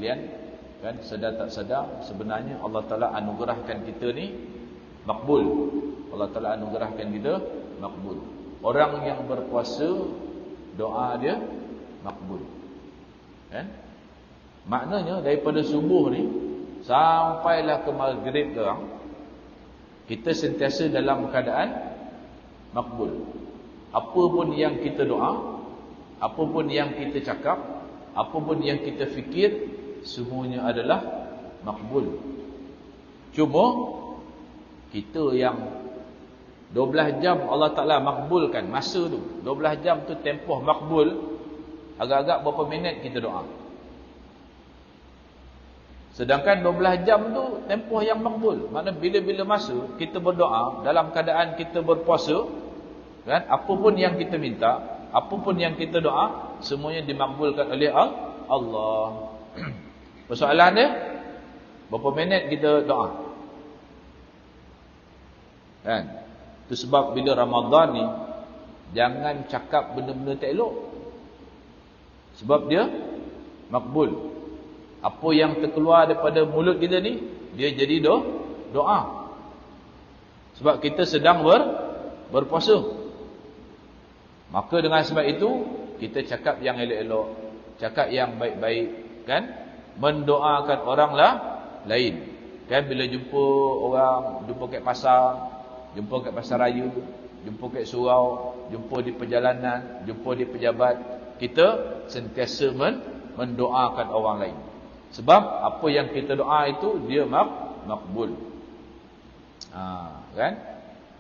sekalian, kan, sedar tak sedar sebenarnya Allah Taala anugerahkan kita ni makbul. Allah Taala anugerahkan kita makbul. Orang yang berpuasa doa dia makbul. Kan? Maknanya daripada subuh ni sampailah ke maghrib terang, kita sentiasa dalam keadaan makbul. Apa pun yang kita doa, apa pun yang kita cakap, apa pun yang kita fikir, semuanya adalah makbul. Cuma kita yang 12 jam Allah Ta'ala makbulkan masa tu, 12 jam tu tempoh makbul, agak-agak berapa minit kita doa. Sedangkan 12 jam tu tempoh yang makbul. Maknanya bila-bila masa kita berdoa dalam keadaan kita berpuasa, kan, apa pun yang kita minta, apa pun yang kita doa, semuanya dimakbulkan oleh Allah. Persoalan dia, berapa minit kita doa? Kan? Itu sebab bila Ramadan ni jangan cakap benda-benda tak elok. Sebab dia makbul. Apa yang terkeluar daripada mulut kita ni, dia jadi doa. Sebab kita sedang berpuasa. Maka dengan sebab itu kita cakap yang elok-elok, cakap yang baik-baik, kan? Mendoakan orang lain. Kan bila jumpa orang, jumpa kat pasar, jumpa kat pasar raya, jumpa kat surau, jumpa di perjalanan, jumpa di pejabat, kita sentiasa mendoakan orang lain. Sebab apa yang kita doa itu dia makbul. Kan?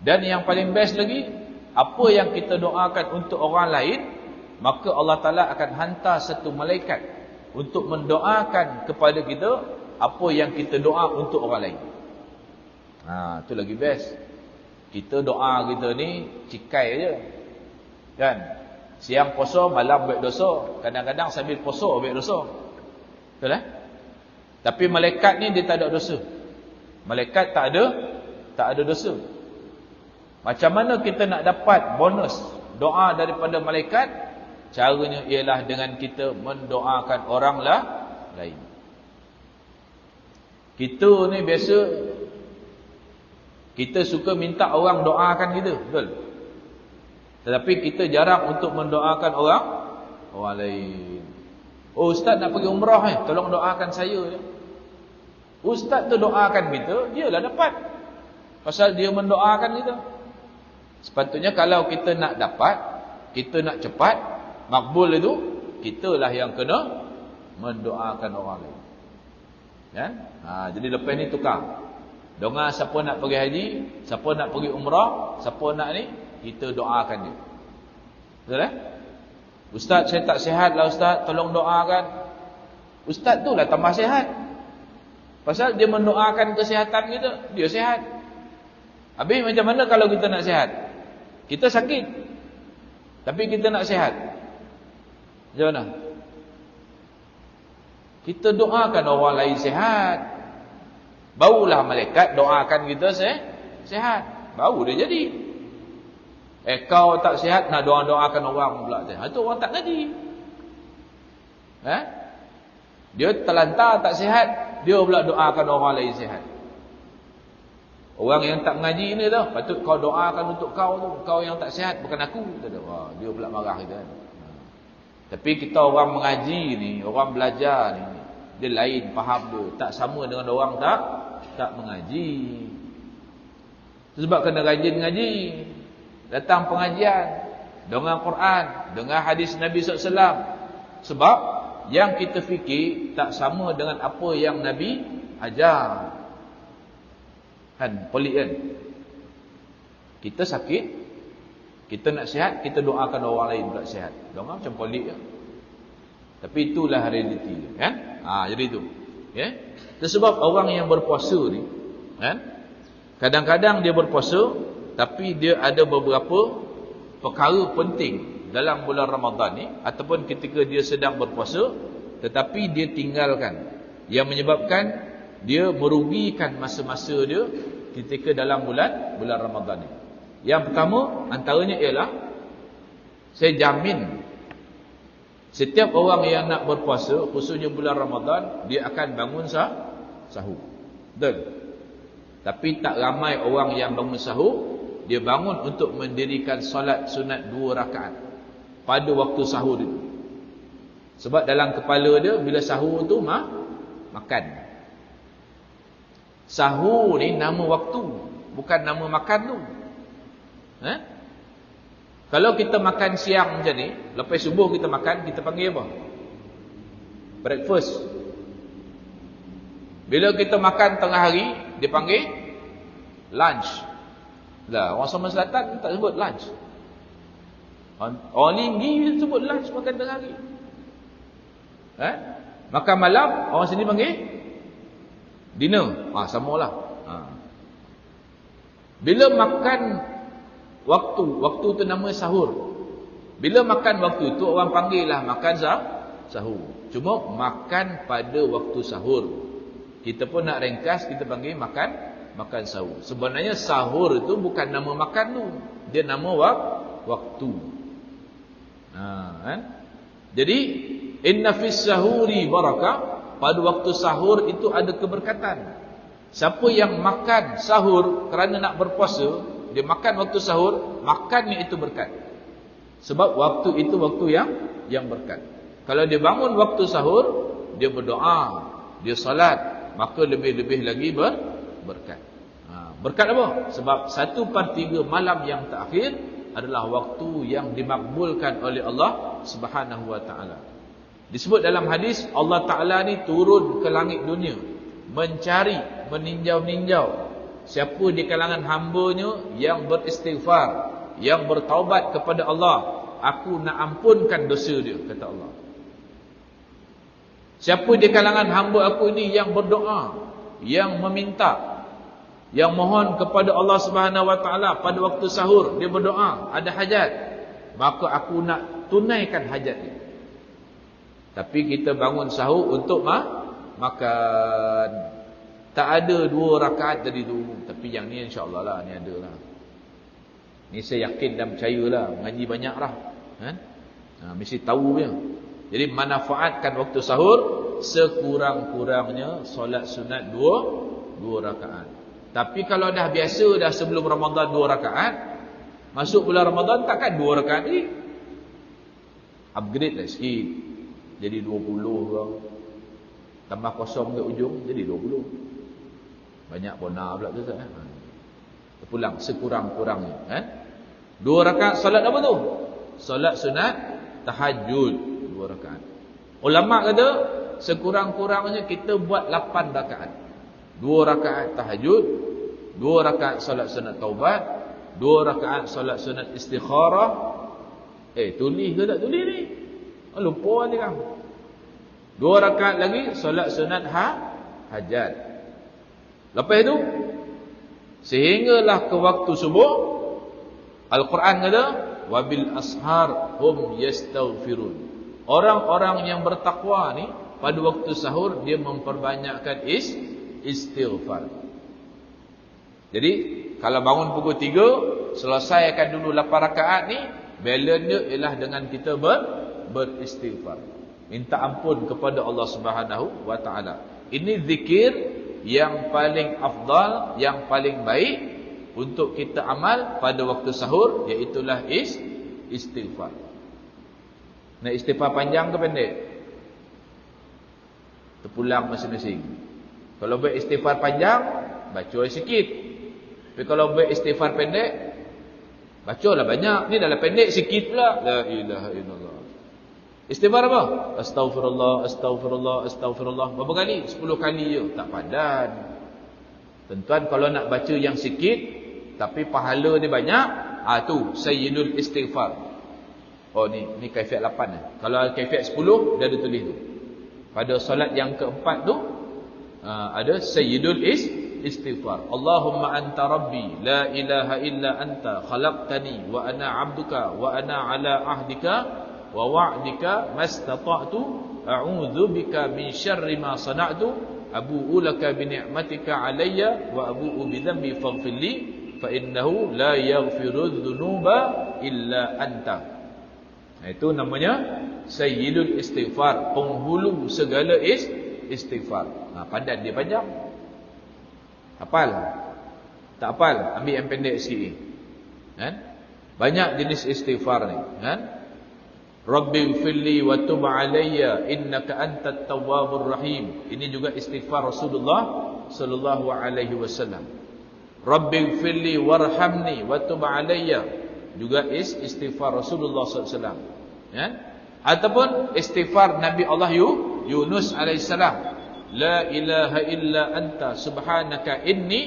Dan yang paling best lagi, apa yang kita doakan untuk orang lain, maka Allah Ta'ala akan hantar satu malaikat untuk mendoakan kepada kita apa yang kita doa untuk orang lain. Itu lagi best. Kita doa kita ni cikai aja. Kan? Siang puasa, malam buat dosa. Kadang-kadang sambil puasa buat dosa. Betul tak? Tapi malaikat ni dia tak ada dosa. Malaikat tak ada dosa. Macam mana kita nak dapat bonus doa daripada malaikat? Caranya ialah dengan kita mendoakan orang lain. Kita ni biasa kita suka minta orang doakan kita, betul? Tetapi kita jarang untuk mendoakan orang lain. Oh, ustaz nak pergi umrah tolong doakan saya. Ustaz tu doakan kita, dialah dapat. Pasal dia mendoakan kita. Sepatutnya kalau kita nak dapat, kita nak cepat, makbul itu, kitalah yang kena mendoakan orang lain. Kan? Jadi lepas ni tukar. Dengar siapa nak pergi haji, siapa nak pergi umrah, siapa nak ni, kita doakan dia. Betul tak? Ustaz, saya tak sihat lah ustaz, tolong doakan. Ustaz tu lah tambah sihat. Pasal dia mendoakan kesihatan kita, dia sihat. Habis macam mana kalau kita nak sihat? Kita sakit, tapi kita nak sihat. Macam mana? Kita doakan orang lain sihat, barulah malaikat doakan kita sihat. Baru dia jadi. Kau tak sihat, nak doakan orang pula. Itu orang tak ngaji. Dia terlantar tak sihat, dia pula doakan orang lain sihat. Orang yang tak mengaji ni tu, patut kau doakan untuk kau tu. Kau yang tak sihat, bukan aku. Dia pula marah kita. Tapi kita orang mengaji ni, orang belajar ni, dia lain faham dia. Tak sama dengan orang tak mengaji. Sebab kena rajin ngaji. Datang pengajian, dengar Quran, dengar hadis Nabi SAW. Sebab yang kita fikir tak sama dengan apa yang Nabi ajar. Kan, pelik kan? Kita sakit, kita nak sihat, kita doakan orang lain pula sihat. Dengar macam pelik kan? Tapi itulah realiti kan? Jadi itu. Ya? Sebab orang yang berpuasa ni, kan? Kadang-kadang dia berpuasa, tapi dia ada beberapa perkara penting dalam bulan Ramadan ni, ataupun ketika dia sedang berpuasa, tetapi dia tinggalkan, yang menyebabkan dia merugikan masa-masa dia ketika dalam bulan Ramadan ni. Yang pertama antaranya ialah, saya jamin Setiap orang yang nak berpuasa, khususnya bulan Ramadan, dia akan bangun sahur. Betul? Tapi tak ramai orang yang bangun sahur, dia bangun untuk mendirikan solat sunat 2 rakaat pada waktu sahur itu. Sebab dalam kepala dia, bila sahur tu makan. Sahur ni nama waktu, bukan nama makan tu. Kalau kita makan siang macam ni, lepas subuh kita makan, kita panggil apa? Breakfast. Bila kita makan tengah hari, dia panggil lunch. Lah, orang Somang Selatan tak sebut lunch. Orang Linggi sebut lunch, makan tengah hari. Makan malam, orang sini panggil dinner. Samalah. Bila makan waktu tu nama sahur. Bila makan waktu tu, orang panggil lah makan sahur. Cuma makan pada waktu sahur. Kita pun nak ringkas, kita panggil makan sahur. Sebenarnya sahur itu bukan nama makan tu, dia nama waktu. Jadi inna fis sahuri barakah, pada waktu sahur itu ada keberkatan. Siapa yang makan sahur kerana nak berpuasa, dia makan waktu sahur, makannya itu berkat. Sebab waktu itu waktu yang berkat. Kalau dia bangun waktu sahur, dia berdoa, dia salat, maka lebih-lebih lagi berkat. Berkat apa? Sebab 1/3 malam yang terakhir adalah waktu yang dimakbulkan oleh Allah Subhanahu wa taala. Disebut dalam hadis, Allah Taala ni turun ke langit dunia, mencari, meninjau-ninjau siapa di kalangan hamba-Nya yang beristighfar, yang bertaubat kepada Allah. Aku nak ampunkan dosa dia, kata Allah. Siapa di kalangan hamba aku ini yang berdoa, yang meminta, yang mohon kepada Allah Subhanahu wa taala pada waktu sahur, dia berdoa, ada hajat, maka aku nak tunaikan hajat dia. Tapi kita bangun sahur untuk makan. Tak ada 2 rakaat tadi tu. Tapi yang ni insya-Allah lah, ni ada lah. Ni saya yakin dan percayalah, mengaji banyak lah. Mesti tahu dia. Jadi manfaatkan waktu sahur sekurang-kurangnya solat sunat 2 rakaat. Tapi kalau dah biasa dah sebelum Ramadan 2 rakaat, masuk bulan Ramadan takkan 2 rakaat ni. Upgrade lah sikit. Jadi 20 ke. Tambah kosong ke ujung, jadi 20. Banyak bona pula tu tak? Terpulang sekurang-kurangnya. 2 rakaat solat apa tu? Solat sunat tahajud 2 rakaat. Ulama kata sekurang-kurangnya kita buat 8 rakaat. 2 rakaat tahajud, 2 rakaat solat sunat taubat, 2 rakaat solat sunat istikharah. Tulis ke tak tulis ni? Lupa ni kan. 2 rakaat lagi solat sunat hajat. Lepas itu, sehinggalah ke waktu subuh, Al-Quran kata, wabil ashar hum yastaghfirun. Orang-orang yang bertakwa ni, pada waktu sahur, dia memperbanyakkan istighfar. Jadi, kalau bangun pukul 3, selesaikan dulu 8 rakaat ni, balance dia ialah dengan kita beristighfar. Minta ampun kepada Allah Subhanahu wa taala. Ini zikir yang paling afdal, yang paling baik untuk kita amal pada waktu sahur, iaitulah istighfar. Nak istighfar panjang ke pendek? Terpulang masing-masing. Kalau buat istighfar panjang, baca sikit. Tapi kalau buat istighfar pendek, bacalah banyak. Ni dalam pendek sikit pula. La ilaha illallah. Istighfar apa? Astaghfirullah, astaghfirullah, astaghfirullah. Berapa kali? 10 kali je. Tak padan. Tuan-tuan kalau nak baca yang sikit, tapi pahala dia banyak, tu Sayyidul Istighfar. Ni kaifiat 8 ni. Kalau kaifiat 10, dia ada tulis tu. Pada solat yang keempat tu, ada Sayyidul Istighfar. Allahumma anta rabbi, la ilaha illa anta, khalaqtani, wa ana abduka, wa ana ala ahdika, wa wa'dika mastata'tu, a'udzu bika min syarri ma sana'tu, abu'u laka bi ni'matika 'alayya wa abu'u bi dhanbi faghfir li fa innahu la yaghfiru dzunuba illa anta. Itu namanya Sayyidul Istighfar, penghulu segala istighfar. Padat dia panjang. Hafal? Tak hafal? Ambil yang pendek sikit. Kan? Banyak jenis istighfar ni. Kan? Rabbighfirli wa tub alayya innaka antat tawwabur rahim. Ini juga istighfar Rasulullah sallallahu alaihi wasallam. Rabbighfirli warhamni wa tub alayya, juga istighfar Rasulullah sallallahu alaihi wasallam. Ya? Ataupun istighfar Nabi Allah Yunus alaihissalam, la ilaha illa anta subhanaka inni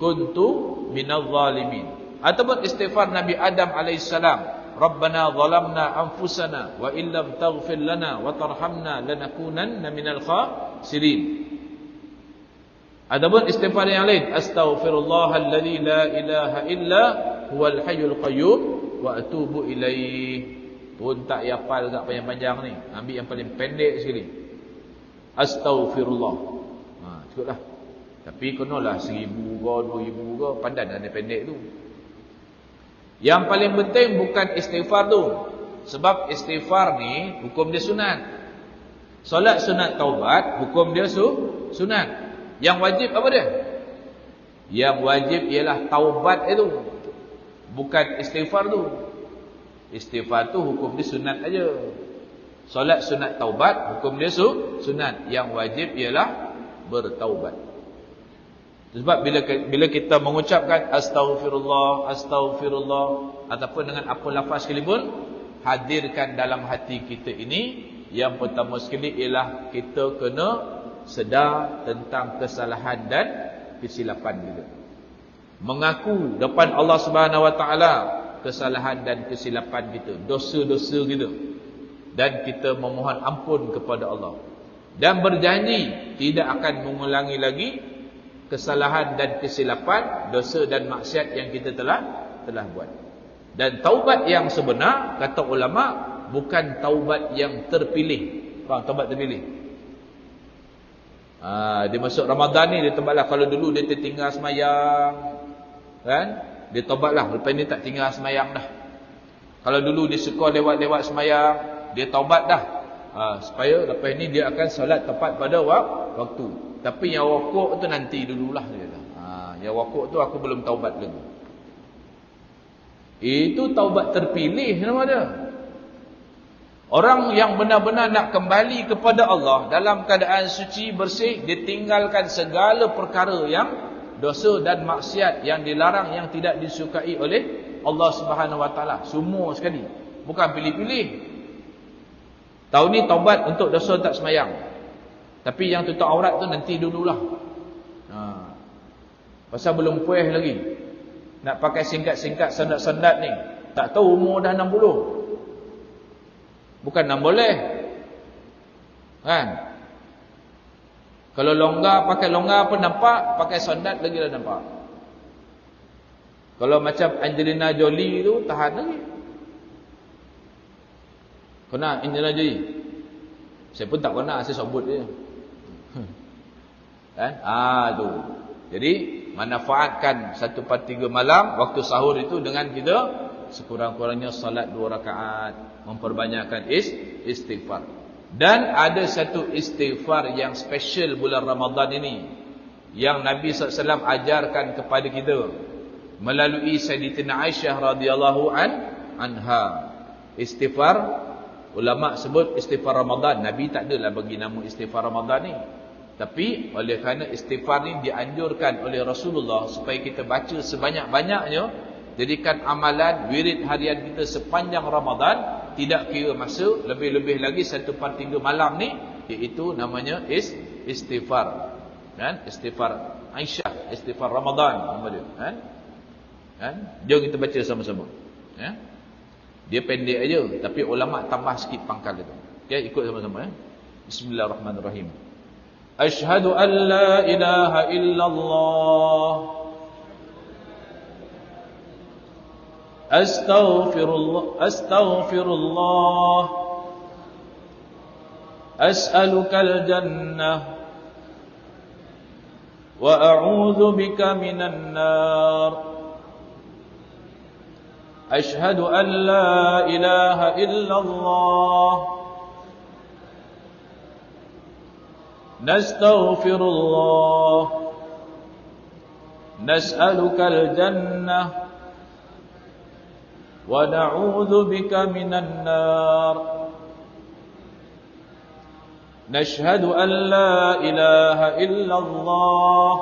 kuntu minadh zalimin. Ataupun istighfar Nabi Adam alaihissalam, Rabbana zalamna anfusana wa illam taghfir lana wa tarhamna lanakunanna minal khasirin. Adapun istighfar yang lain, astaghfirullahalladzi la ilaha illa huwal hayyul qayyum wa atubu ilaih. Pun tak hafal kat panjang-panjang ni. Ambil yang paling pendek sekali. Astaghfirullah. Cukuplah. Tapi kenalah 1000 ke 2000 ke, padan ada pendek tu. Yang paling penting bukan istighfar tu. Sebab istighfar ni hukum dia sunat. Solat sunat taubat, hukum dia sunat. Yang wajib apa dia? Yang wajib ialah taubat itu, bukan istighfar tu. Istighfar tu hukum dia sunat aja. Solat sunat taubat, hukum dia sunat. Yang wajib ialah bertaubat. Sebab bila kita mengucapkan astaghfirullah, astaghfirullah, ataupun dengan apa lafaz sekalipun, hadirkan dalam hati kita ini, yang pertama sekali ialah kita kena sedar tentang kesalahan dan kesilapan kita. Mengaku depan Allah Subhanahu Wa Taala kesalahan dan kesilapan kita, dosa-dosa kita, dan kita memohon ampun kepada Allah, dan berjanji tidak akan mengulangi lagi kesalahan dan kesilapan, dosa dan maksiat yang kita telah buat. Dan taubat yang sebenar, kata ulama, bukan taubat yang terpilih. Faham taubat terpilih? Dia masuk Ramadan ni, dia taubatlah. Kalau dulu dia tertinggal semayang, kan? Dia taubatlah, lepas ni tak tinggal semayang dah. Kalau dulu dia suka lewat-lewat semayang, dia taubat dah. Supaya lepas ni dia akan solat tepat pada waktu. Tapi yang rokok tu nanti dululah dia kata. Yang rokok tu aku belum taubat lagi. Itu taubat terpilih nama dia. Orang yang benar-benar nak kembali kepada Allah dalam keadaan suci, bersih, dia tinggalkan segala perkara yang dosa dan maksiat yang dilarang, yang tidak disukai oleh Allah Subhanahu Wa Taala. Semua sekali. Bukan pilih-pilih. Tahun ni taubat untuk dosa tak semayang. Tapi yang tutup aurat tu nanti dululah. Pasal belum puas lagi. Nak pakai singkat-singkat, sandat-sandat ni. Tak tahu umur dah 60. Bukan 6 boleh. Kan? Kalau longgar, pakai longgar pun nampak. Pakai sandat lagi dah nampak. Kalau macam Angelina Jolie tu, tahan lagi. Kena Angelina Jolie? Saya pun tak pernah, saya sebut dia. Kan? Tu. Jadi manfaatkan 1/3 malam waktu sahur itu dengan kita sekurang-kurangnya salat 2 rakaat, memperbanyakkan istighfar. Dan ada satu istighfar yang special bulan Ramadan ini, yang Nabi SAW ajarkan kepada kita melalui Sayyidatina Aisyah radhiyallahu anha. Istighfar, ulama sebut istighfar Ramadan. Nabi tak adalah bagi nama istighfar Ramadan ni. Tapi oleh kerana istighfar ni dianjurkan oleh Rasulullah supaya kita baca sebanyak-banyaknya, jadikan amalan wirid harian kita sepanjang Ramadan, tidak kira masa, lebih-lebih lagi 1/3 malam ni, iaitu namanya istighfar. Kan? Istighfar Aisyah, istighfar Ramadan nama dia. Kan? Jom kita baca sama-sama. Ya? Dia pendek aja, tapi ulama tambah sikit pangkal itu. Okey, ikut sama-sama. Bismillahirrahmanirrahim. Asyhadu an la ilaha illallah, astaghfirullah, as'alukal jannah, wa a'udzu bika minan nar. أشهد أن لا إله إلا الله نستغفر الله نسألك الجنة ونعوذ بك من النار نشهد أن لا إله إلا الله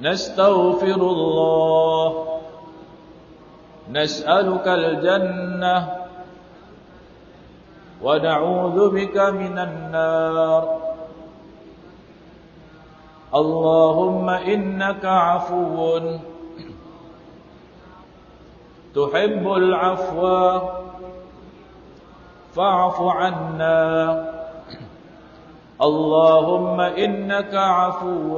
نستغفر الله نسألك الجنة ونعوذ بك من النار اللهم إنك عفو تحب العفو فاعف عنا اللهم إنك عفو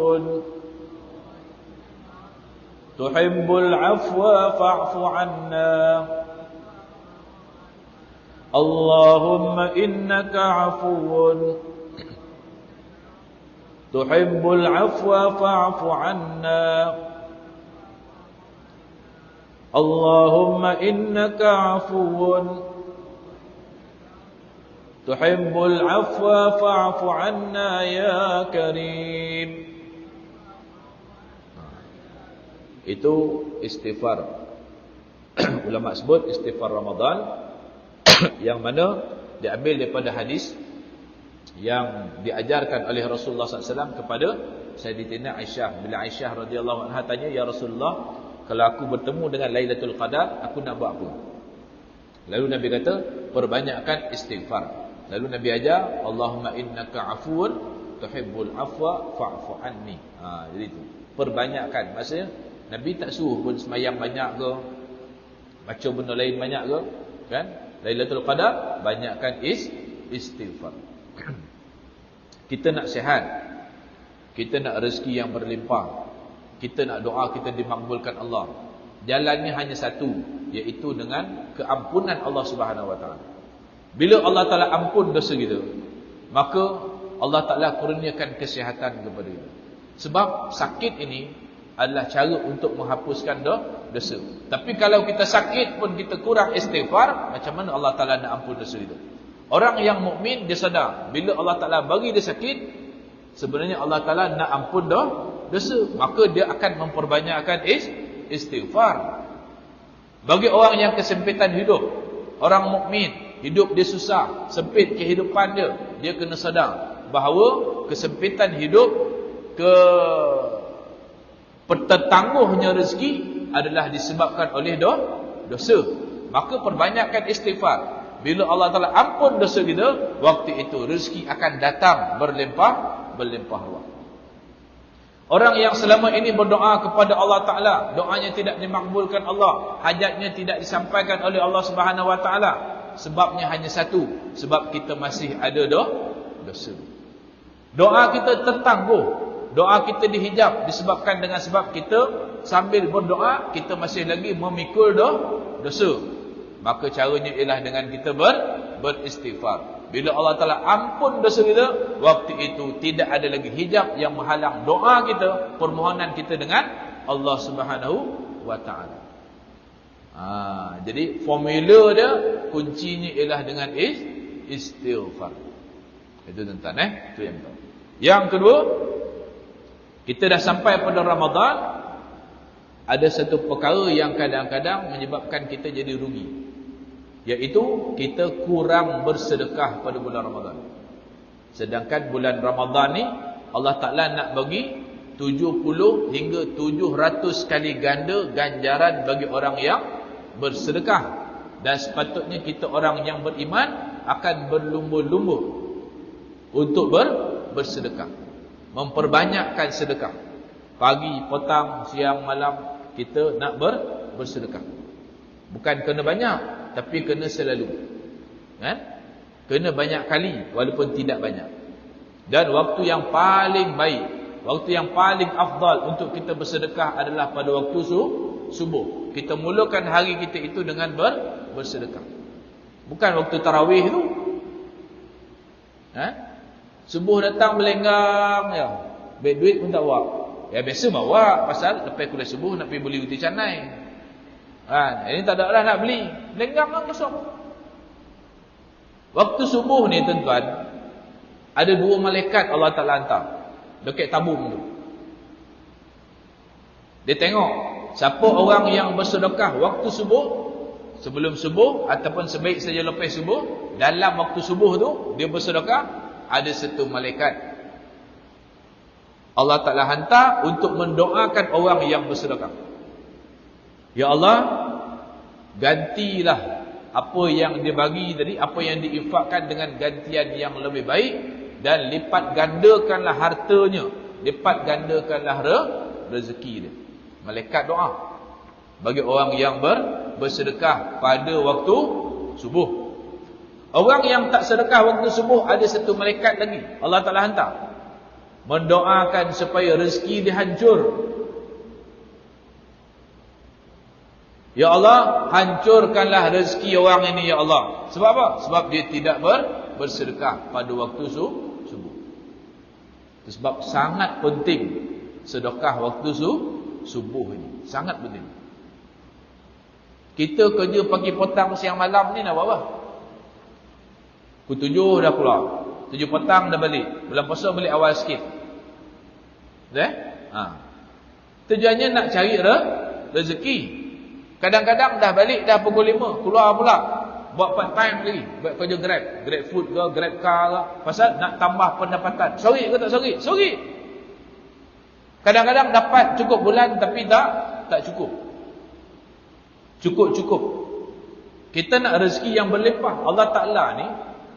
تحب العفو فاعف عنا اللهم إنك عفو تحب العفو فاعف عنا اللهم إنك عفو تحب العفو فاعف عنا يا كريم. Itu istighfar. Ulama sebut istighfar Ramadan yang mana diambil daripada hadis yang diajarkan oleh Rasulullah SAW kepada Sayyidatina Aisyah. Bila Aisyah radhiyallahu anha tanya, "Ya Rasulullah, kalau aku bertemu dengan Lailatul Qadar, aku nak buat apa?" Lalu Nabi kata, "Perbanyakkan istighfar." Lalu Nabi ajar, "Allahumma innaka afuwun tuhibbul afwa fa'fu anni." Jadi itu. Perbanyakkan. Maksudnya Nabi tak suruh pun semayang banyak ke, baca benda lain banyak ke, kan? Lailatul Qadar banyakkan istighfar. Kita nak sihat, kita nak rezeki yang berlimpah, kita nak doa kita dimakbulkan Allah. Jalannya hanya satu, iaitu dengan keampunan Allah Subhanahu Wa Taala. Bila Allah Taala ampun dosa kita, maka Allah Taala kurniakan kesihatan kepada kita. Sebab sakit ini adalah cara untuk menghapuskan dosa. Tapi kalau kita sakit pun kita kurang istighfar, macam mana Allah Taala nak ampun dosa kita? Orang yang mukmin dia sedar, bila Allah Taala bagi dia sakit, sebenarnya Allah Taala nak ampun dosa, maka dia akan memperbanyakkan istighfar. Bagi orang yang kesempitan hidup, orang mukmin hidup dia susah, sempit kehidupan dia, dia kena sedar bahawa kesempitan hidup, tertangguhnya rezeki adalah disebabkan oleh dosa. Maka perbanyakkan istighfar. Bila Allah Taala ampun dosa kita, waktu itu rezeki akan datang berlimpah ruah. Orang yang selama ini berdoa kepada Allah Taala, doanya tidak dimakbulkan Allah, hajatnya tidak disampaikan oleh Allah Subhanahu Wa Taala, sebabnya hanya satu, sebab kita masih ada dosa. Doa kita tertangguh, doa kita dihijab disebabkan dengan sebab kita sambil berdoa kita masih lagi memikul dosa. Maka caranya ialah dengan kita beristighfar. Bila Allah Taala ampun dosa kita, waktu itu tidak ada lagi hijab yang menghalang doa kita, permohonan kita dengan Allah Subhanahu Wa Taala. Jadi formula dia, kuncinya ialah dengan istighfar. Itu tuan-tuan, itu yang pertama. Yang kedua, kita dah sampai pada Ramadan, ada satu perkara yang kadang-kadang menyebabkan kita jadi rugi, iaitu kita kurang bersedekah pada bulan Ramadan. Sedangkan bulan Ramadan ni Allah Ta'ala nak bagi 70 hingga 700 kali ganda ganjaran bagi orang yang bersedekah. Dan sepatutnya kita orang yang beriman akan berlumba-lumba untuk bersedekah, memperbanyakkan sedekah. Pagi, petang, siang, malam kita nak bersedekah. Bukan kena banyak, tapi kena selalu, kan? Kena banyak kali walaupun tidak banyak. Dan waktu yang paling baik, waktu yang paling afdal untuk kita bersedekah adalah pada waktu subuh. Kita mulakan hari kita itu dengan bersedekah. Bukan waktu tarawih tu. Subuh datang melenggang ya, baik duit pun tak buat. Ya biasa bawa, pasal lepas kuliah subuh nak pergi beli uti canai. Ini tak ada lah nak beli. Lenggang lah kosong. Waktu subuh ni tuan-tuan, ada 2 malaikat Allah Ta'ala hantar dekat tabung tu. Dia tengok siapa orang yang bersedekah waktu subuh, sebelum subuh ataupun sebaik saja lepas subuh. Dalam waktu subuh tu dia bersedekah, ada 1 malaikat Allah Ta'ala hantar untuk mendoakan orang yang bersedekah. Ya Allah, gantilah apa yang dia bagi tadi, apa yang diinfakkan dengan gantian yang lebih baik, dan lipat gandakanlah hartanya, lipat gandakanlah rezeki dia. Malaikat doa bagi orang yang bersedekah pada waktu subuh. Orang yang tak sedekah waktu subuh, ada 1 malaikat lagi Allah Ta'ala hantar mendoakan supaya rezeki dia hancur. Ya Allah, hancurkanlah rezeki orang ini ya Allah. Sebab apa? Sebab dia tidak bersedekah pada waktu subuh. Sebab sangat penting sedekah waktu subuh ini. Sangat penting. Kita kerja pagi, petang, siang, malam ni nak buat apa? Pukul 7 dah keluar, 7 petang dah balik. Bulan puasa balik awal sikit. Tujuannya nak cari rezeki. Kadang-kadang dah balik dah pukul 5, keluar pula buat part time lagi, buat kerja Grab food ke, Grab car ke, pasal nak tambah pendapatan. Sorry ke tak sorry? Sorry. Kadang-kadang dapat cukup bulan tapi tak cukup. Cukup. Kita nak rezeki yang berlimpah. Allah Ta'ala ni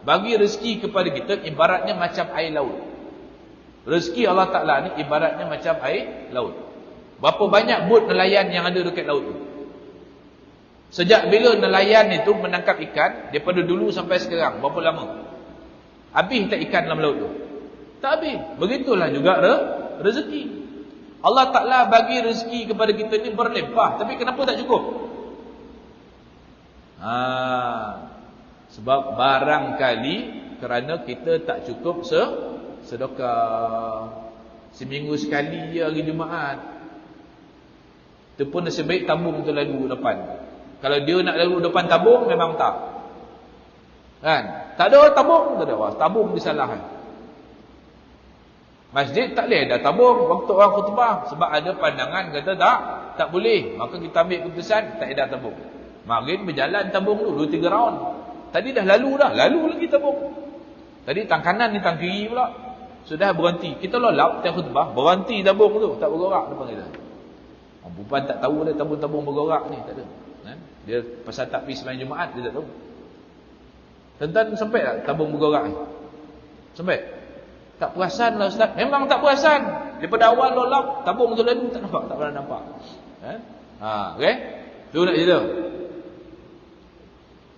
bagi rezeki kepada kita ibaratnya macam air laut. Rezeki Allah Ta'ala ni ibaratnya macam air laut. Berapa banyak bot nelayan yang ada dekat laut tu? Sejak bila nelayan itu menangkap ikan, daripada dulu sampai sekarang, berapa lama? Habis tak ikan dalam laut tu? Tak habis. Begitulah juga rezeki. Allah Ta'ala bagi rezeki kepada kita ni berlimpah, tapi kenapa tak cukup? Sebab barangkali kerana kita tak cukup sedekah. Seminggu sekali je hari Jumaat. Itu pun nasib baik tabung tu lalu depan. Kalau dia nak lalu depan tabung, memang tak. Kan? Tak ada tabung, tak ada. Tabung disalahan. Masjid tak boleh ada tabung waktu orang khutbah, sebab ada pandangan kata tak boleh. Maka kita ambil keputusan tak ada tabung. Maghrib berjalan tabung tu 2-3 round. Tadi dah lalu lagi tabung. Tadi tang kanan ni tang kiri pula. Sudah berhenti. Kita lolap tiap khutbah, berhenti tabung tu, tak bergerak depan kita. Perempuan tak tahu ada tabung-tabung bergerak ni, tak ada. Dia pasal tak pergi sembahyang Jumaat, dia tak tahu. Tuan-tuan sampai tak tabung bergerak ni? Sampai? Tak perasan lah Ustaz. Memang tak perasan. Daripada awal lolap, tabung tu lalu tak nampak, tak pernah nampak. Okay? Tu nak cerita.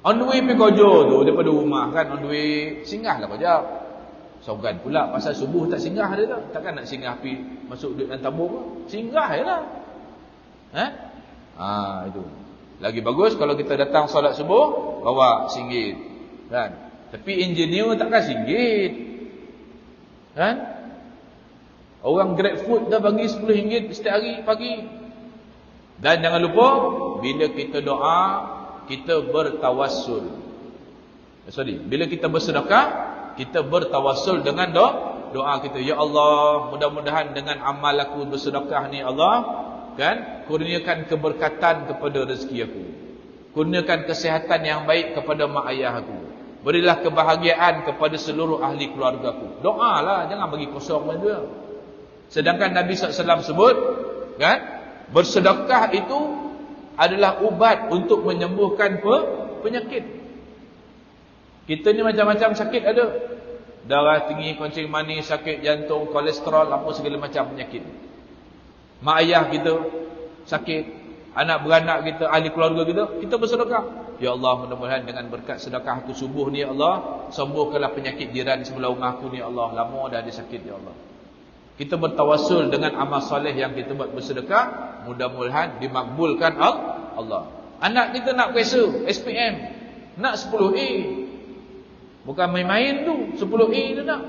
On the way pergi kerja tu, daripada rumah kan, on the way, singgah lah kejap. Sogan pula, pasal subuh tak singgah dia tak. Takkan nak singgah pergi masuk duit dalam tabung. Singgah je lah. Itu. Lagi bagus kalau kita datang solat subuh, bawa RM1. Kan? Tapi engineer takkan RM1. Kan? Orang Grab food dah bagi RM10 setiap hari pagi. Dan jangan lupa, bila kita doa, kita bertawassul. Bila kita bersedekah, kita bertawassul dengan doa kita. Ya Allah, mudah-mudahan dengan amal aku bersedekah ni Allah, kan, kurniakan keberkatan kepada rezeki aku. Kurniakan kesihatan yang baik kepada mak ayah aku. Berilah kebahagiaan kepada seluruh ahli keluarga aku. Doalah, jangan bagi kosong saja. Sedangkan Nabi SAW sebut, kan, bersedekah itu adalah ubat untuk menyembuhkan penyakit. Kita ni macam-macam sakit ada. Darah tinggi, kencing manis, sakit jantung, kolesterol, apa segala macam penyakit. Mak ayah kita sakit, anak beranak kita, ahli keluarga kita bersedekah. Ya Allah, mudah-mudahan dengan berkat sedekah aku subuh ni ya Allah, sembuhkanlah penyakit jiran sebelah rumah aku ni ya Allah, lama dah dia sakit ya Allah. Kita bertawassul dengan amal soleh yang kita buat bersedekah, mudah-mudahan dimakbulkan Allah. Anak kita nak kuasa SPM, nak 10A. Bukan main-main tu, 10A tu nak.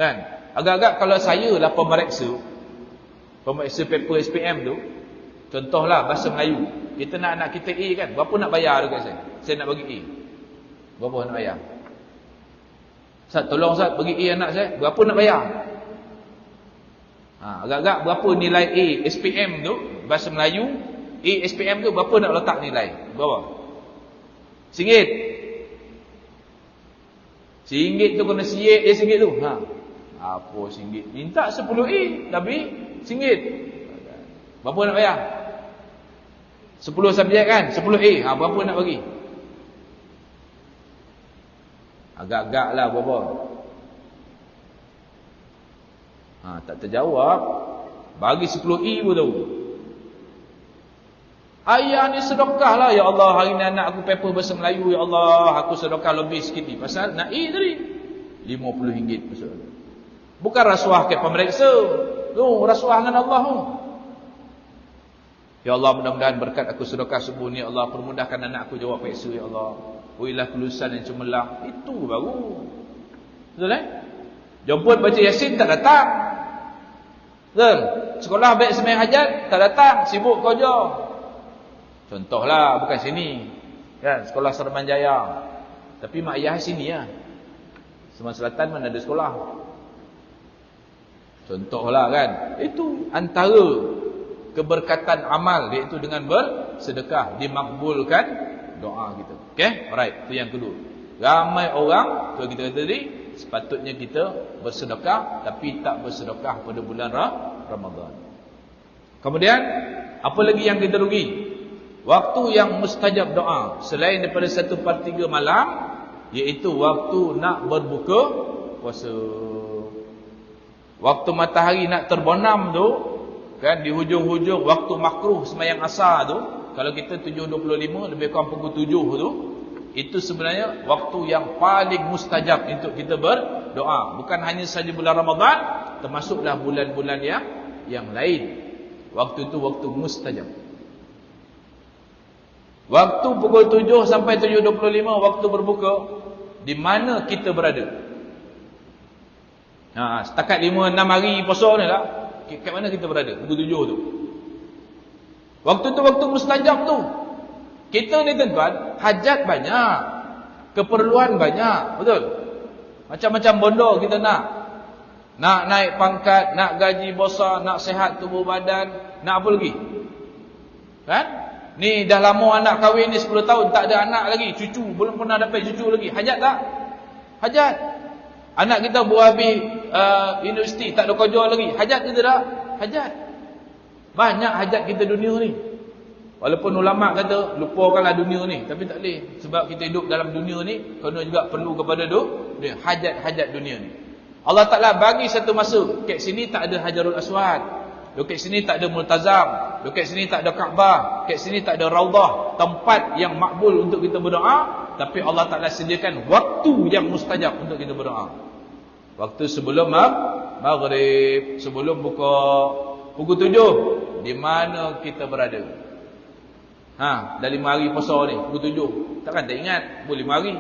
Kan? Agak-agak kalau saya lah pemeriksa, Pemeriksa paper SPM tu, contohlah bahasa Melayu. Kita nak anak kita A kan, berapa nak bayar dekat saya? Saya nak bagi A. Berapa nak bayar? Ustaz, tolong Ustaz bagi A anak saya, berapa nak bayar? Agak-agak berapa nilai A SPM tu, bahasa Melayu, A SPM tu berapa nak letak nilai? Berapa? RM1. RM1 tu kena siap dia RM1 tu. Apa RM1? Minta 10A, tapi RM1. Berapa nak bayar? 10 subjek kan? 10A. Berapa nak bagi? Agak-agak lah berapa? Tak terjawab. Bagi 10E pun tahu. Ayah ni sedekah lah. Ya Allah, hari ni anak aku paper bahasa Melayu. Ya Allah, aku sedekah lebih sikit ni. Pasal nak E tadi RM50 pasal. Bukan rasuah ke pemeriksa. Rasuah dengan Allah tu. Ya Allah, mudah-mudahan berkat aku sedekah subuh ni, ya Allah, permudahkan anak aku jawab periksa, ya Allah. Berilah kelulusan yang cemerlang. Itu baru. Betul Jemput baca Yasin tak datang. Betul? Sekolah baik sembahyang hajat tak datang, sibuk kerja. Contohlah, bukan sini. Kan, sekolah Serman Jaya. Tapi mak ayah sini ya. Semang Selatan mana ada sekolah. Contohlah kan. Itu antara keberkatan amal, iaitu dengan bersedekah, dimakbulkan doa kita. Okey, alright, itu yang kedua. Ramai orang, tu kita kata tadi, sepatutnya kita bersedekah tapi tak bersedekah pada bulan Ramadan. Kemudian apa lagi yang kita rugi? Waktu yang mustajab doa selain daripada 1/3 malam, iaitu waktu nak berbuka puasa. Waktu matahari nak terbenam tu kan, di hujung-hujung waktu makruh sembahyang asar tu, kalau kita 7.25 lebih kurang pukul 7 tu, itu sebenarnya waktu yang paling mustajab untuk kita berdoa. Bukan hanya saja bulan Ramadan, termasuklah bulan-bulan yang lain. Waktu itu waktu mustajab. Waktu pukul 7 sampai 7.25 waktu berbuka, di mana kita berada? Setakat 5-6 hari puasa ni lah, kat mana kita berada? Pukul 7 tu. Waktu tu waktu mustajab tu. Kita ni tuan-tuan, hajat banyak, keperluan banyak, betul? Macam-macam bondo kita nak. Nak naik pangkat, nak gaji besar, nak sihat tubuh badan, nak apa lagi? Kan? Ni dah lama anak kahwin ni 10 tahun, tak ada anak lagi, cucu, belum pernah dapat cucu lagi. Hajat tak? Hajat. Anak kita buat habis universiti, tak ada kerja lagi. Hajat kita tak? Hajat. Banyak hajat kita dunia ni. Walaupun ulama kata lupakanlah dunia ni, tapi tak boleh. Sebab kita hidup dalam dunia ni, kena juga perlu kepada dunia, hajat-hajat dunia ni. Allah Ta'ala bagi satu masa, kat sini tak ada Hajarul Aswad, kat sini tak ada Multazam, kat sini tak ada Kaabah, kat sini tak ada Raudah, tempat yang makbul untuk kita berdoa. Tapi Allah Ta'ala sediakan waktu yang mustajab untuk kita berdoa. Waktu sebelum maghrib, sebelum buka pukul 7, di mana kita berada? Dah 5 hari puasa ni, pukul 7. Takkan tak ingat, pukul 5 hari.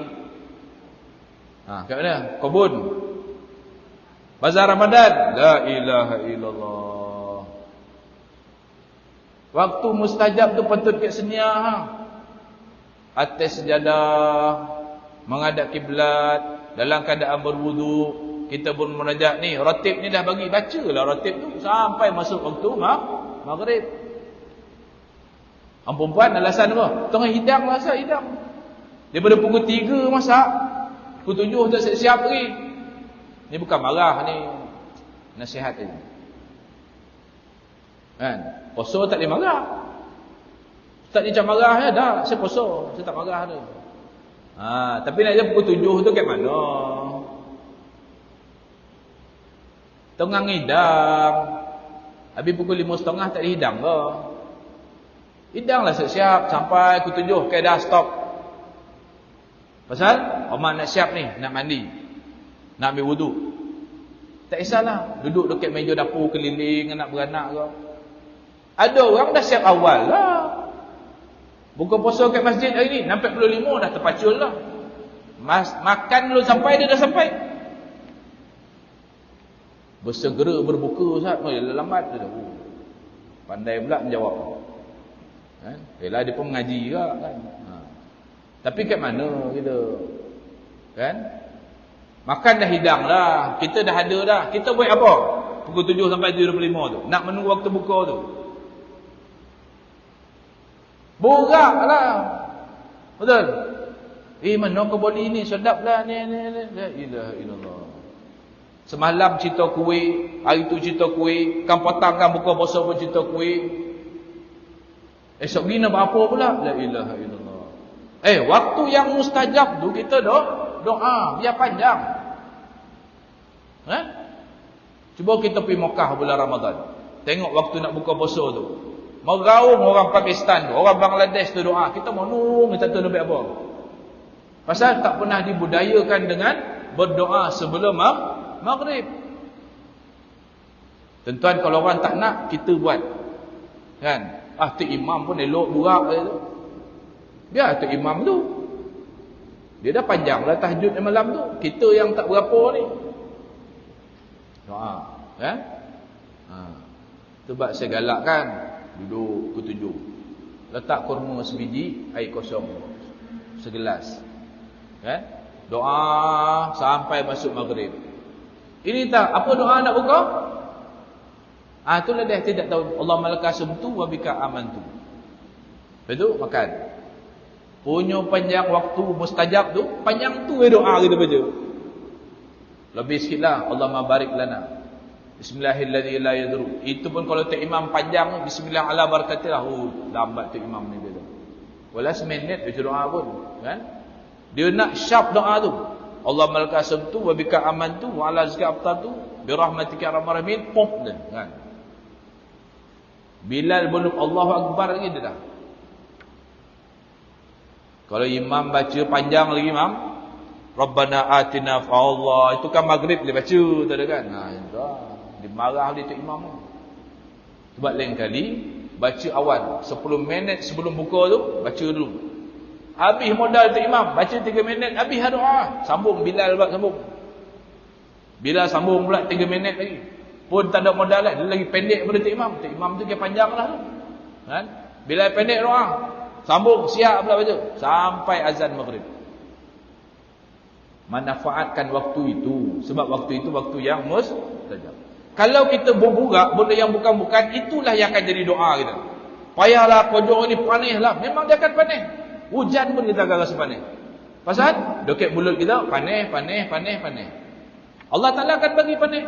Kat mana? Kebun. Bazar Ramadan. La ilaha illallah. Waktu mustajab tu patut kat senyap. Atas sejadah, menghadap kiblat, dalam keadaan berwudu, kita pun menajak ni, ratib ni dah bagi, bacalah ratib tu sampai masuk waktu maghrib. Perempuan alasan apa? Tengah hidang lah, masak hidang. Daripada pukul 3 masak, pukul 7 tak siap-siap lagi. Ni bukan marah ni, nasihat ni. Kan? Puasa tak boleh marah. Ustaz ni macam marah ya, dah, saya puasa, saya tak marah tu. Tapi nak dia pukul 7 tu kat mana? Tengah hidang. Habis pukul 5.30 tak ada hidang ke? Hidanglah siap-siap sampai pukul 7, okay, dah stop. Pasal Omar nak siap ni, nak mandi, nak ambil wudu. Tak kisahlah, duduk dekat meja dapur keliling anak beranak ke. Ada orang dah siap awal lah. Buka puasa kat masjid hari ni 6.45 dah terpacul lah. Makan dulu sampai dia dah sampai. Bersegera berbuka Ustaz, lambat dah. Pandai pula menjawab. Kan? Yalah dia pun mengaji juga kan. Tapi kat mana kita? Kan? Makan dah hidang dah. Kita dah ada dah. Kita buat apa? Pukul 7 sampai 7.25 tu. Nak menunggu waktu buka tu. Borak lah. Betul? Mana kau boleh ni? Sedap lah ni. La ilaha illallah. Semalam cerita kuih. Hari tu cerita kuih. Kan petang kan buka puasa pun cerita kuih. Esok gini apa pula? La ilaha illallah. Waktu yang mustajab tu kita doa. Biar panjang. Cuba kita pergi Mekah bulan Ramadan. Tengok waktu nak buka puasa tu. Meraung orang Pakistan tu, orang Bangladesh tu doa. Kita malu minta tu lebih apa? Pasal tak pernah dibudayakan dengan berdoa sebelum maghrib. Tuan-tuan, kalau orang tak nak, kita buat. Kan? Tu imam pun elok burak dia tu. Biar tu imam tu. Dia dah panjang lah tahajud malam tu. Kita yang tak berapa ni. Doa. Kan? Sebab saya galakkan. Duduk pukul 7. Letak kurma sebiji, air kosong segelas. Kan? Doa sampai masuk maghrib. Ini tak, apa doa nak buka? Itulah dia tidak tahu. Allah malakasumtu wa bika amantu. Betul? Makan. Punya panjang waktu mustajab tu, panjang tu doa kita baca. Lebih sikitlah. Allahumma barik lana. Bismillahirrahmanirrahim la yadru. Itu pun kalau tak imam panjang, bismillah ala barakatillah. Lambat tu imam ni dia. Walau seminit baca doa pun, kan? Dia nak sharp doa tu. Allah malakasumtu wa bika amantu wa ala zika abtatu bi rahmatika arhamar rahimin. Pop dah, kan? Bilal belum Allahu akbar lagi dah. Kalau imam baca panjang lagi imam, Rabbana atina fa Allah, itu kan maghrib dia baca tu ada kan. Dia marah dia tu imam tu. Sebab lain kali baca awal 10 minit sebelum buka tu baca dulu. Habis modal tu imam, baca 3 minit habis doa. Sambung Bilal buat sambung. Bilal sambung pula 3 minit lagi. Pun tak ada modal lah, dia lagi pendek daripada tu imam. Tu imam tu dia panjang lah tu. Kan? Bilal pendek doa. Sambung siap pula baca sampai azan maghrib. Manfaatkan waktu itu, sebab waktu itu waktu yang mustajab. Kalau kita berburak benda yang bukan-bukan, itulah yang akan jadi doa kita. Payahlah kojok ni panis lah. Memang dia akan panis. Hujan pun kita akan rasa panis. Pasal dekat mulut kita panis. Allah Ta'ala akan bagi panis.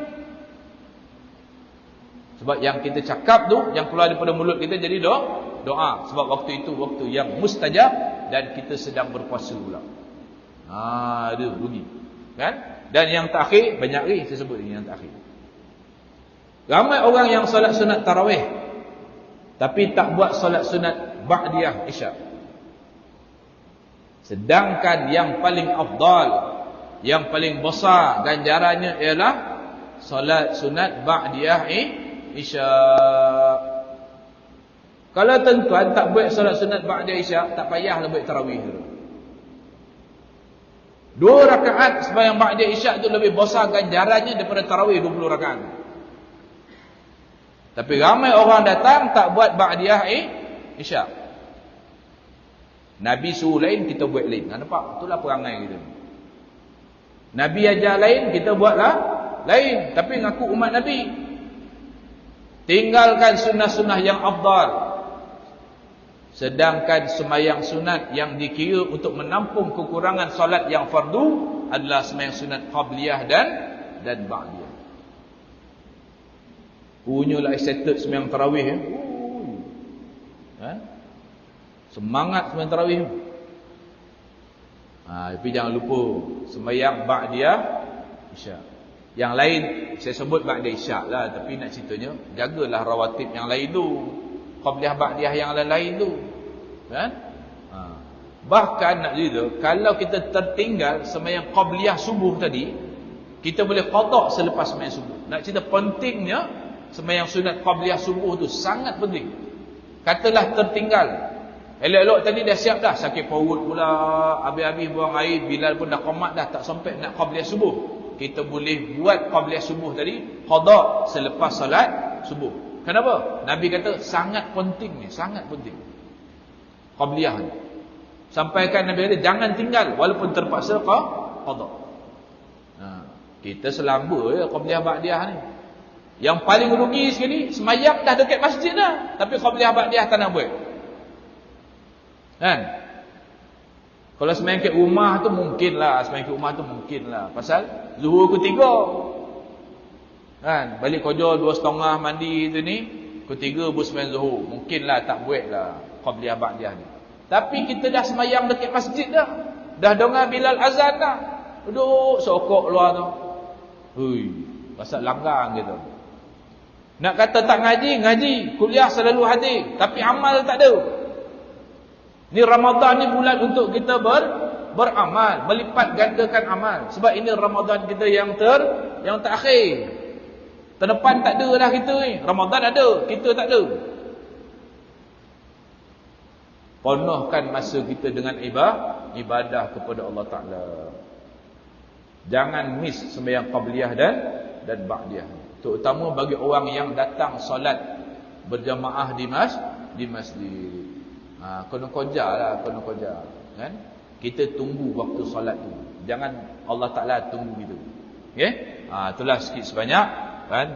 Sebab yang kita cakap tu, yang keluar daripada mulut kita jadi doa. Sebab waktu itu waktu yang mustajab dan kita sedang berpuasa pula. Ada rugi. Kan? Dan yang terakhir, banyak lagi saya sebut ini yang terakhir. Ramai orang yang solat sunat tarawih tapi tak buat solat sunat ba'diyah isya. Sedangkan yang paling afdal, yang paling besar ganjarannya ialah solat sunat ba'diyah isya. Kalau tuan-tuan tak buat solat sunat ba'diyah isya, tak payahlah buat tarawih dulu. 2 rakaat sembahyang ba'diyah isya itu lebih besar ganjarannya daripada tarawih 20 rakaat. Tapi ramai orang datang tak buat ba'diyah isya. Nabi suruh lain, kita buat lain. Nampak? Itulah perangai kita. Nabi ajar lain, kita buatlah lain. Tapi ngaku umat Nabi. Tinggalkan sunnah-sunnah yang afdal. Sedangkan sembahyang sunat yang dikira untuk menampung kekurangan solat yang fardu adalah sembahyang sunat qabliyah dan ba'diyah. Punyalah excited sembahyang tarawih. Semangat sembahyang tarawih. Tapi jangan lupa sembahyang ba'diyah isya. Yang lain saya sebut ba'diyah isya lah, tapi nak ceritanya jagalah rawatib yang lain tu. Qabliyah ba'diyah yang lain tu. Kan? Bahkan nak cerita, kalau kita tertinggal sembahyang qabliyah subuh tadi, kita boleh qada selepas sembahyang subuh. Nak cerita pentingnya sembahyang sunat qabliyah subuh tu sangat penting. Katalah tertinggal. Elok-elok tadi dah siap dah, sakit perut pula, habis-habis buang air, Bilal pun dah qomat dah, tak sampai nak qabliyah subuh. Kita boleh buat qabliyah subuh tadi qada selepas salat subuh. Kenapa? Nabi kata sangat penting ni, sangat penting. Qabliyah ni. Sampaikan Nabi kata jangan tinggal walaupun terpaksa qada. Kita selamba ya qabliyah ba'diyah ni. Yang paling rugi sekali semayang dah dekat masjid dah, tapi qabliyah ba'diyah tak nak buat. Kan? Kalau semayang kat rumah tu mungkinlah, semayang kat rumah tu mungkinlah. Pasal zuhur ketiga. Kan? Balik kerja 2.30 mandi tu ni, ketiga baru semayang zuhur. Mungkinlah tak buatlah qabliyah ba'diyah ni. Tapi kita dah semayang dekat masjid dah. Dah dengar Bilal azan dah. Duduk sokok luar tu. Hui, pasal langgang gitu. Nak kata tak ngaji, ngaji. Kuliah selalu hadir, tapi amal tak ada. Ni Ramadan ni bulan untuk kita beramal, melipat gandakan amal. Sebab ini Ramadan kita yang terakhir. Terdepan tak ada dah kita ni. Ramadan ada, kita tak ada. Penuhkan masa kita dengan ibadah kepada Allah Ta'ala. Jangan miss sembahyang qabliyah dan ba'diyah. Terutama bagi orang yang datang solat berjamaah di masjid. Kena koja lah, kena koja. Kan? Kita tunggu waktu solat tu. Jangan Allah Ta'ala tunggu gitu. Okay? Itulah sikit sebanyak kan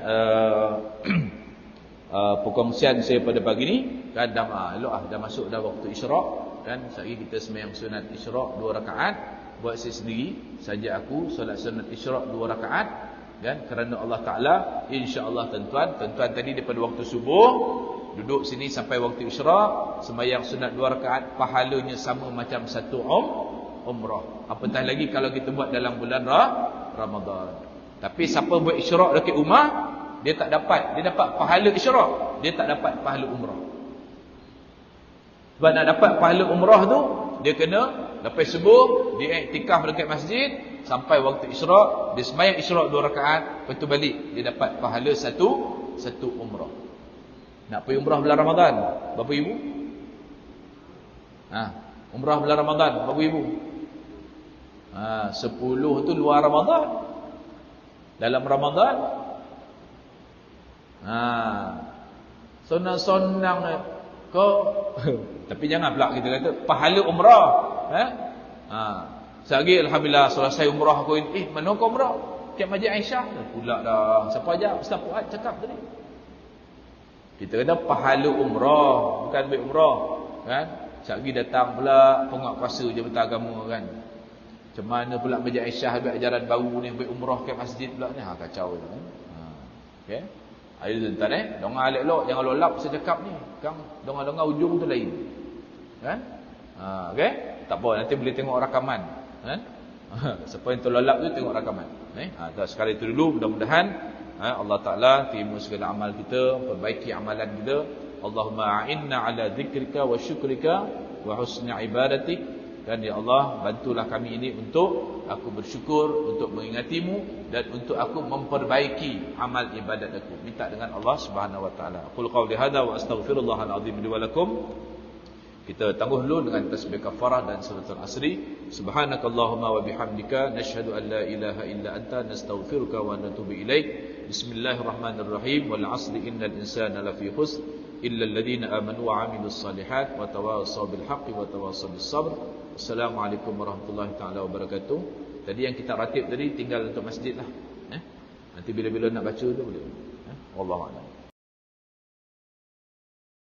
perkongsian saya pada pagi ni. Kan dah masuk dah waktu isyraq. Kan? Sehari kita sembahyang sunat isyraq 2 rakaat. Buat saya sendiri saja aku solat sunat isyraq 2 rakaat kan, kerana Allah Taala insya-Allah tuan-tuan tadi daripada waktu subuh duduk sini sampai waktu isyraq sembahyang sunat 2 rakaat pahalanya sama macam satu umrah. Apatah lagi kalau kita buat dalam bulan Ramadan. Tapi siapa buat isyraq dekat rumah dia dapat pahala isyraq, dia tak dapat pahala umrah. Sebab nak dapat pahala umrah tu dia kena lepas subuh dia iktikaf dekat masjid sampai waktu isyraq, dia sembahyang isyraq 2 rakaat, lepas tu balik dia dapat pahala satu umrah. Nak pergi umrah bulan Ramadan, berapa ibu? Umrah bulan Ramadan berapa ibu? 10 tu luar Ramadan. Dalam Ramadan sonang-sonang kau tapi jangan pula kita kata pahala umrah. Sehari alhamdulillah selesai umrah aku ini. Mana kau umrah? Kat Masjid Aisyah. Pula dah. Siapa ajar? Ustaz Fuad cakap tadi. Kita kata pahala umrah, bukan baik umrah. Kan? Sehari datang pula penguat kuasa Jabatan Agama kan. Macam mana pula Masjid Aisyah ambil ajaran baru ni baik umrah kat masjid pula ni. Kacau je. Okey. Ada tuan-tuan dengar elok-elok, jangan lolap saya cakap ni. Kang dengar-dengar ujung tu lain. Kan? Okey? Tak apa, nanti boleh tengok rakaman. Kan? Siapa yang terlolap tu tengok rakaman. Sekali itu dulu, mudah-mudahan Allah Ta'ala terima segala amal kita, perbaiki amalan kita. Allahumma a'inna ala dzikrika wa syukrika wa husni ibadatik. Dan ya Allah, bantulah kami ini untuk aku bersyukur, untuk mengingatimu dan untuk aku memperbaiki amal ibadat aku. Minta dengan Allah Subhanahu wa taala. Qul qawli hadza wa astaghfirullahal azim li wa lakum. Kita tangguh dulu dengan tasbih kafarah dan suratul asri. Subhanakallahumma wa bihamdika nashhadu an la ilaha illa anta nastaghfiruka wa natubu ilaik. Bismillahirrahmanirrahim. Wal 'asri innal insana lafi khusr illa alladhina amanu wa 'amilus salihat wa tawassaw bil haqqi wa tawassaw bis sabr. Assalamualaikum warahmatullahi taala wabarakatuh. Tadi yang kita ratib tadi tinggal untuk masjid lah. Nanti bila-bila nak baca tu boleh. Wallahu a'lam.